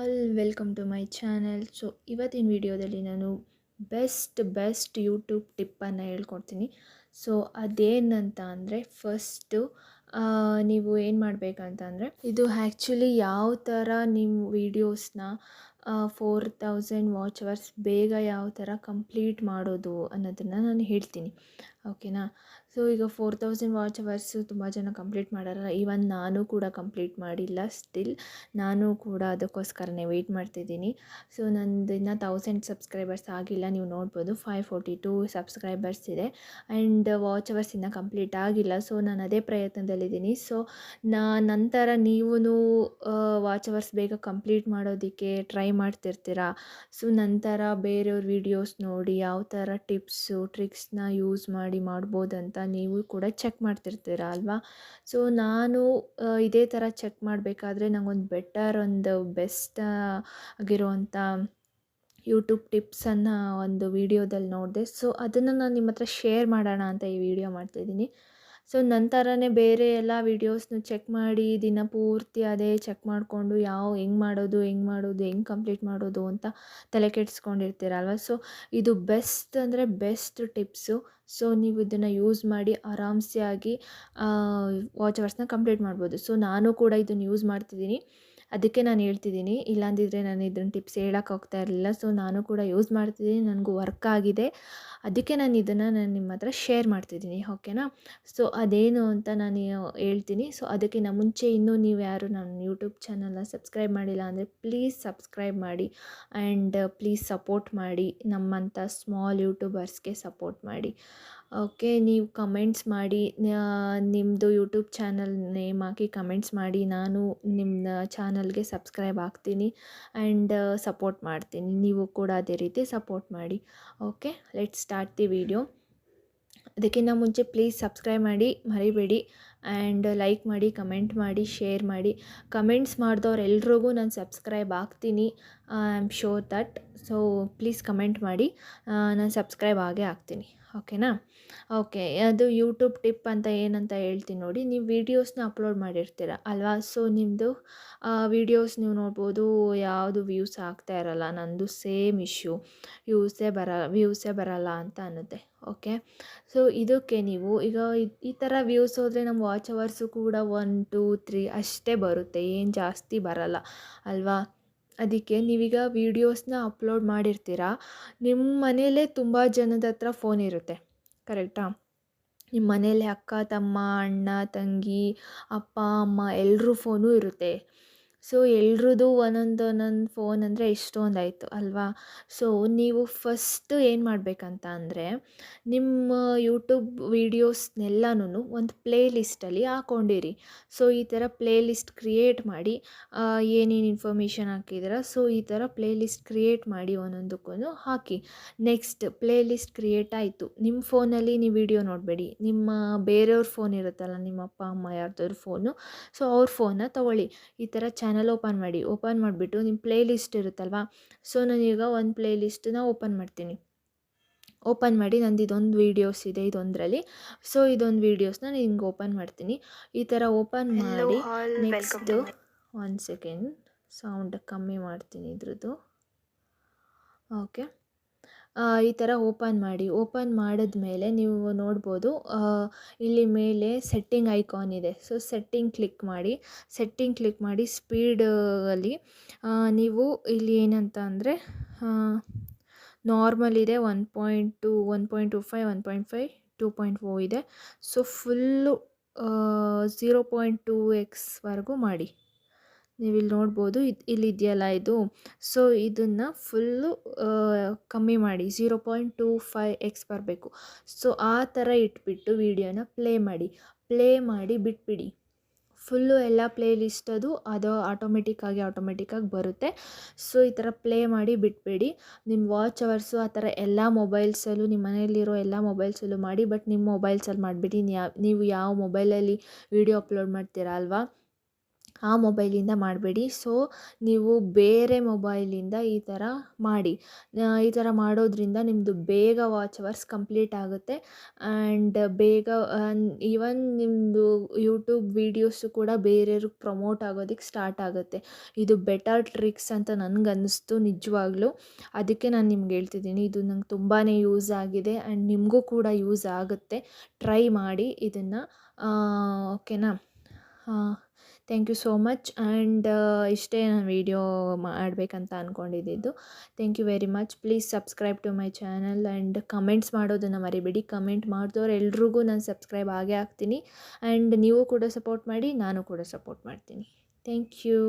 All welcome to my channel. So ಇವತ್ತಿನ ವಿಡಿಯೋದಲ್ಲಿ ನಾನು ಬೆಸ್ಟ್ ಯೂಟ್ಯೂಬ್ ಟಿಪ್ಪನ್ನು ಹೇಳ್ಕೊಡ್ತೀನಿ. ಸೊ ಅದೇನಂತ ಅಂದರೆ ಫಸ್ಟು ನೀವು ಏನು ಮಾಡಬೇಕಂತಂದರೆ, ಇದು ಆ್ಯಕ್ಚುಲಿ ಯಾವ ಥರ ನಿಮ್ಮ ವೀಡಿಯೋಸ್ನ 4000 ವಾಚ್ ಅವರ್ಸ್ ಬೇಗ ಯಾವ ಥರ ಕಂಪ್ಲೀಟ್ ಮಾಡೋದು ಅನ್ನೋದನ್ನು ನಾನು ಹೇಳ್ತೀನಿ. ಓಕೆನಾ. ಸೊ ಈಗ 4000 ವಾಚ್ ಅವರ್ಸು ತುಂಬ ಜನ ಕಂಪ್ಲೀಟ್ ಮಾಡಾರಲ್ಲ, ಈವನ್ ನಾನು ಕೂಡ ಕಂಪ್ಲೀಟ್ ಮಾಡಿಲ್ಲ. ಸ್ಟಿಲ್ ನಾನು ಕೂಡ ಅದಕ್ಕೋಸ್ಕರನೇ ವೆಯ್ಟ್ ಮಾಡ್ತಿದ್ದೀನಿ. ಸೊ ನಂದು ಇನ್ನೂ 1000 ಸಬ್ಸ್ಕ್ರೈಬರ್ಸ್ ಆಗಿಲ್ಲ. ನೀವು ನೋಡ್ಬೋದು 542 ಸಬ್ಸ್ಕ್ರೈಬರ್ಸ್ ಇದೆ ಆ್ಯಂಡ್ ವಾಚ್ ಅವರ್ಸ್ ಇನ್ನೂ ಕಂಪ್ಲೀಟ್ ಆಗಿಲ್ಲ. ಸೊ ನಾನು ಅದೇ ಪ್ರಯತ್ನದಲ್ಲಿದ್ದೀನಿ. ಸೊ ನಂತರ ನೀವೂ ವಾಚ್ ಅವರ್ಸ್ ಬೇಗ ಕಂಪ್ಲೀಟ್ ಮಾಡೋದಕ್ಕೆ ಟ್ರೈ ಮಾಡ್ತಿರ್ತೀರ. ಸೊ ನಂತರ ಬೇರೆಯವ್ರ ವೀಡಿಯೋಸ್ ನೋಡಿ ಯಾವ ಥರ ಟಿಪ್ಸು ಟ್ರಿಕ್ಸ್ನ ಯೂಸ್ ಮಾಡಿ ಮಾಡ್ಬೋದಂತ ನೀವು ಕೂಡ ಚೆಕ್ ಮಾಡ್ತಿರ್ತೀರ ಅಲ್ವಾ. ಸೊ ನಾನು ಇದೇ ಥರ ಚೆಕ್ ಮಾಡಬೇಕಾದ್ರೆ ನಂಗೊಂದು ಒಂದು ಬೆಸ್ಟ್ ಆಗಿರುವಂಥ ಯೂಟ್ಯೂಬ್ ಟಿಪ್ಸನ್ನು ಒಂದು ವೀಡಿಯೋದಲ್ಲಿ ನೋಡಿದೆ. ಸೊ ಅದನ್ನು ನಾನು ನಿಮ್ಮ ಹತ್ರ ಶೇರ್ ಮಾಡೋಣ ಅಂತ ಈ ವಿಡಿಯೋ ಮಾಡ್ತಾಯಿದ್ದೀನಿ. ಸೊ ನಂತರನೇ ಬೇರೆ ಎಲ್ಲ ವೀಡಿಯೋಸ್ನು ಚೆಕ್ ಮಾಡಿ ದಿನಪೂರ್ತಿ ಅದೇ ಚೆಕ್ ಮಾಡಿಕೊಂಡು ಹೆಂಗೆ ಕಂಪ್ಲೀಟ್ ಮಾಡೋದು ಅಂತ ತಲೆ ಕೆಡಿಸ್ಕೊಂಡಿರ್ತೀರಲ್ವ. ಸೊ ಇದು ಬೆಸ್ಟ್ ಅಂದರೆ ಬೆಸ್ಟ್ ಟಿಪ್ಸು. ಸೊ ನೀವು ಇದನ್ನು ಯೂಸ್ ಮಾಡಿ ಆರಾಮ್ಸೆ ಆಗಿ ವಾಚ್ ಅವರ್ಸ್ನ ಕಂಪ್ಲೀಟ್ ಮಾಡ್ಬೋದು. ಸೊ ನಾನು ಕೂಡ ಇದನ್ನು ಯೂಸ್ ಮಾಡ್ತಿದ್ದೀನಿ, ಅದಕ್ಕೆ ನಾನು ಹೇಳ್ತಿದ್ದೀನಿ. ಇಲ್ಲಾಂದಿದ್ರೆ ನಾನು ಇದನ್ನು ಟಿಪ್ಸ್ ಹೇಳೋಕ್ಕೆ ಹೋಗ್ತಾ ಇರಲಿಲ್ಲ. ಸೊ ನಾನು ಕೂಡ ಯೂಸ್ ಮಾಡ್ತಿದ್ದೀನಿ, ನನಗೂ ವರ್ಕ್ ಆಗಿದೆ, ಅದಕ್ಕೆ ನಾನು ನಿಮ್ಮ ಹತ್ರ ಶೇರ್ ಮಾಡ್ತಿದ್ದೀನಿ. ಓಕೆನಾ. ಸೊ ಅದೇನು ಅಂತ ನಾನು ಹೇಳ್ತೀನಿ. ಸೊ ಅದಕ್ಕಿಂತ ಮುಂಚೆ ಇನ್ನೂ ನೀವು ಯಾರು ನನ್ನ ಯೂಟ್ಯೂಬ್ ಚಾನಲ್ನ ಸಬ್ಸ್ಕ್ರೈಬ್ ಮಾಡಿಲ್ಲ ಅಂದರೆ ಪ್ಲೀಸ್ ಸಬ್ಸ್ಕ್ರೈಬ್ ಮಾಡಿ ಆ್ಯಂಡ್ ಪ್ಲೀಸ್ ಸಪೋರ್ಟ್ ಮಾಡಿ, ನಮ್ಮಂಥ ಸ್ಮಾಲ್ ಯೂಟ್ಯೂಬರ್ಸ್ಗೆ ಸಪೋರ್ಟ್ ಮಾಡಿ. ಓಕೆ. ನೀವು ಕಮೆಂಟ್ಸ್ ಮಾಡಿ, ನಿಮ್ಮದು ಯೂಟ್ಯೂಬ್ ಚಾನಲ್ ನೇಮ್ ಹಾಕಿ ಕಮೆಂಟ್ಸ್ ಮಾಡಿ, ನಾನು ನಿಮ್ಮ ಚಾನಲ್ಗೆ ಸಬ್ಸ್ಕ್ರೈಬ್ ಆಗ್ತೀನಿ ಆ್ಯಂಡ್ ಸಪೋರ್ಟ್ ಮಾಡ್ತೀನಿ. ನೀವು ಕೂಡ ಅದೇ ರೀತಿ ಸಪೋರ್ಟ್ ಮಾಡಿ. Okay, let's start the video. ಅದಕ್ಕಿಂತ ಮುಂಚೆ ಪ್ಲೀಸ್ ಸಬ್ಸ್ಕ್ರೈಬ್ ಮಾಡಿ ಮರಿಬೇಡಿ ಆ್ಯಂಡ್ ಲೈಕ್ ಮಾಡಿ, ಕಮೆಂಟ್ ಮಾಡಿ, ಶೇರ್ ಮಾಡಿ. ಕಮೆಂಟ್ಸ್ ಮಾಡಿದವ್ರೆಲ್ರಿಗೂ ನಾನು ಸಬ್ಸ್ಕ್ರೈಬ್ ಆಗ್ತೀನಿ, I am sure that. So please comment ಮಾಡಿ, ನಾನು ಸಬ್ಸ್ಕ್ರೈಬ್ ಆಗ್ತೀನಿ. ಓಕೆನಾ. ಓಕೆ, ಅದು ಯೂಟ್ಯೂಬ್ ಟಿಪ್ ಅಂತ ಏನಂತ ಹೇಳ್ತೀನಿ ನೋಡಿ. ನೀವು ವೀಡಿಯೋಸ್ನ ಅಪ್ಲೋಡ್ ಮಾಡಿರ್ತೀರ ಅಲ್ವಾ. ಸೊ ನಿಮ್ಮದು ವೀಡಿಯೋಸ್ ನೀವು ನೋಡ್ಬೋದು, ಯಾವುದು ವ್ಯೂಸ್ ಆಗ್ತಾ ಇರಲ್ಲ. ನಂದು ಸೇಮ್ ಇಶ್ಯೂ, ವ್ಯೂಸೇ ಬರಲ್ಲ ಅಂತ ಅನ್ನುತ್ತೆ. ಓಕೆ. ಸೊ ಇದಕ್ಕೆ ನೀವು ಈಗ ಈ ಥರ ವ್ಯೂಸ್ ಹೋದರೆ ನಮ್ಮ ವಾಚ್ ಅವರ್ಸು ಕೂಡ 1 2 3 ಅಷ್ಟೇ ಬರುತ್ತೆ, ಏನು ಜಾಸ್ತಿ ಬರಲ್ಲ ಅಲ್ವಾ. ಅದಕ್ಕೆ ನೀವೀಗ ವೀಡಿಯೋಸ್ನ ಅಪ್ಲೋಡ್ ಮಾಡಿರ್ತೀರ, ನಿಮ್ಮ ಮನೆಯಲ್ಲೇ ತುಂಬ ಜನದ ಹತ್ರ ಫೋನ್ ಇರುತ್ತೆ, ಕರೆಕ್ಟಾ. ನಿಮ್ಮ ಮನೇಲಿ ಅಕ್ಕ ತಮ್ಮ ಅಣ್ಣ ತಂಗಿ ಅಪ್ಪ ಅಮ್ಮ ಎಲ್ಲರೂ ಫೋನು ಇರುತ್ತೆ. ಸೊ ಎಲ್ರದ್ದು ಒಂದೊಂದು ಫೋನ್ ಅಂದರೆ ಎಷ್ಟೊಂದಾಯಿತು ಅಲ್ವಾ. ಸೊ ನೀವು ಫಸ್ಟು ಏನು ಮಾಡಬೇಕಂತ ಅಂದರೆ, ನಿಮ್ಮ ಯೂಟ್ಯೂಬ್ ವೀಡಿಯೋಸ್ನೆಲ್ಲನೂ ಒಂದು ಪ್ಲೇ ಲಿಸ್ಟಲ್ಲಿ ಹಾಕ್ಕೊಂಡಿರಿ. ಸೊ ಈ ಥರ ಪ್ಲೇ ಲಿಸ್ಟ್ ಕ್ರಿಯೇಟ್ ಮಾಡಿ, ಏನೇನು ಇನ್ಫಾರ್ಮೇಷನ್ ಹಾಕಿದ್ದೀರ ಸೊ ಈ ಥರ ಪ್ಲೇ ಲಿಸ್ಟ್ ಕ್ರಿಯೇಟ್ ಮಾಡಿ ಒಂದೊಂದಕ್ಕೂ ಹಾಕಿ. ನೆಕ್ಸ್ಟ್ ಪ್ಲೇ ಲಿಸ್ಟ್ ಕ್ರಿಯೇಟ್ ಆಯಿತು, ನಿಮ್ಮ ಫೋನಲ್ಲಿ ನೀವು ವಿಡಿಯೋ ನೋಡಬೇಡಿ, ನಿಮ್ಮ ಬೇರೆಯವ್ರ ಫೋನ್ ಇರುತ್ತಲ್ಲ, ನಿಮ್ಮ ಅಪ್ಪ ಅಮ್ಮ ಯಾರ್ದಾದ್ರು ಫೋನು, ಸೊ ಅವ್ರ ಫೋನ್ನ ತೊಗೊಳ್ಳಿ. ಈ ಥರ ಚಾನಲ್ ಓಪನ್ ಮಾಡಿಬಿಟ್ಟು ನಿಮ್ಮ ಪ್ಲೇ ಲಿಸ್ಟ್ ಇರುತ್ತಲ್ವ. ಸೊ ನಾನೀಗ ಒಂದು ಪ್ಲೇ ಲಿಸ್ಟನ್ನ ಓಪನ್ ಮಾಡಿ ನಂದು ಇದೊಂದು ವೀಡಿಯೋಸ್ ಇದೆ ಇದೊಂದರಲ್ಲಿ. ಸೊ ಇದೊಂದು ವೀಡಿಯೋಸ್ನ ನಾನು ಹಿಂಗೆ ಓಪನ್ ಮಾಡ್ತೀನಿ. ಈ ಥರ ಓಪನ್ ಮಾಡಿ ನೆಕ್ಸ್ಟು 1 ಸೆಕೆಂಡ್ ಸೌಂಡ್ ಕಮ್ಮಿ ಮಾಡ್ತೀನಿ ಇದ್ರದ್ದು. ಓಕೆ. ಈ ಥರ ಓಪನ್ ಮಾಡಿದ್ಮೇಲೆ ನೀವು ನೋಡ್ಬೋದು, ಇಲ್ಲಿ ಮೇಲೆ ಸೆಟ್ಟಿಂಗ್ ಐಕಾನ್ ಇದೆ. ಸೊ ಸೆಟ್ಟಿಂಗ್ ಕ್ಲಿಕ್ ಮಾಡಿ ಸ್ಪೀಡಲ್ಲಿ ನೀವು ಇಲ್ಲಿ ಏನಂತ ಅಂದರೆ ನಾರ್ಮಲ್ ಇದೆ 1.2 1.25 1.5 2.4 ಇದೆ. ಸೊ ಫುಲ್ಲು 0.2x ಮಾಡಿ. ನೀವಿಲ್ಲಿ ನೋಡ್ಬೋದು, ಇಲ್ಲಿದೆಯಲ್ಲ ಇದು. ಸೊ ಇದನ್ನು ಫುಲ್ಲು ಕಮ್ಮಿ ಮಾಡಿ, 0.25x ಬರಬೇಕು. ಸೊ ಆ ಥರ ಇಟ್ಬಿಟ್ಟು ವೀಡಿಯೋನ ಪ್ಲೇ ಮಾಡಿ ಬಿಟ್ಬಿಡಿ. ಫುಲ್ಲು ಎಲ್ಲ ಪ್ಲೇ ಲಿಸ್ಟ್ ಅದು ಆಟೋಮೆಟಿಕ್ಕಾಗಿ ಬರುತ್ತೆ. ಸೊ ಈ ಥರ ಪ್ಲೇ ಮಾಡಿ ಬಿಟ್ಬಿಡಿ. ನಿಮ್ಮ ವಾಚ್ ಅವರ್ಸು ಆ ಥರ ಎಲ್ಲ ಮೊಬೈಲ್ಸಲ್ಲೂ, ನಿಮ್ಮ ಮನೆಯಲ್ಲಿರೋ ಎಲ್ಲ ಮೊಬೈಲ್ಸಲ್ಲೂ ಮಾಡಿ. ಬಟ್ ನಿಮ್ಮ ಮೊಬೈಲ್ಸಲ್ಲಿ ಮಾಡಿಬಿಡಿ. ನೀವು ಯಾವ ಮೊಬೈಲಲ್ಲಿ ವೀಡಿಯೋ ಅಪ್ಲೋಡ್ ಮಾಡ್ತೀರಾ ಅಲ್ವಾ, ಆ ಮೊಬೈಲಿಂದ ಮಾಡಬೇಡಿ. ಸೊ ನೀವು ಬೇರೆ ಮೊಬೈಲಿಂದ ಈ ಥರ ಮಾಡಿ. ಈ ಥರ ಮಾಡೋದ್ರಿಂದ ನಿಮ್ಮದು ಬೇಗ ವಾಚ್ ಅವರ್ಸ್ ಕಂಪ್ಲೀಟ್ ಆಗುತ್ತೆ ಆ್ಯಂಡ್ ಬೇಗ ಈವನ್ ನಿಮ್ಮದು ಯೂಟ್ಯೂಬ್ ವೀಡಿಯೋಸು ಕೂಡ ಬೇರೆಯವ್ರಿಗೆ ಪ್ರಮೋಟ್ ಆಗೋದಕ್ಕೆ ಸ್ಟಾರ್ಟ್ ಆಗುತ್ತೆ. ಇದು ಬೆಟರ್ ಟ್ರಿಕ್ಸ್ ಅಂತ ನನಗನ್ನಿಸ್ತು ನಿಜವಾಗ್ಲೂ. ಅದಕ್ಕೆ ನಾನು ನಿಮ್ಗೆ ಹೇಳ್ತಿದ್ದೀನಿ. ಇದು ನಂಗೆ ತುಂಬಾ ಯೂಸ್ ಆಗಿದೆ ಆ್ಯಂಡ್ ನಿಮಗೂ ಕೂಡ ಯೂಸ್ ಆಗುತ್ತೆ. ಟ್ರೈ ಮಾಡಿ ಇದನ್ನು. ಓಕೆನಾ? Thank you so much and ಇಷ್ಟೇ ನಾನು ವೀಡಿಯೋ ಮಾಡಬೇಕಂತ ಅಂದ್ಕೊಂಡಿದ್ದಿದ್ದು. Thank you very much. Please subscribe to my channel and comments ಮಾಡೋದನ್ನು ಮರಿಬೇಡಿ. ಕಮೆಂಟ್ ಮಾಡಿದವ್ರು ಎಲ್ರಿಗೂ ನಾನು ಸಬ್ಸ್ಕ್ರೈಬ್ ಆಗೇ ಆಗ್ತೀನಿ ಆ್ಯಂಡ್ ನೀವು ಕೂಡ ಸಪೋರ್ಟ್ ಮಾಡಿ, ನಾನು ಕೂಡ ಸಪೋರ್ಟ್ ಮಾಡ್ತೀನಿ. Thank you.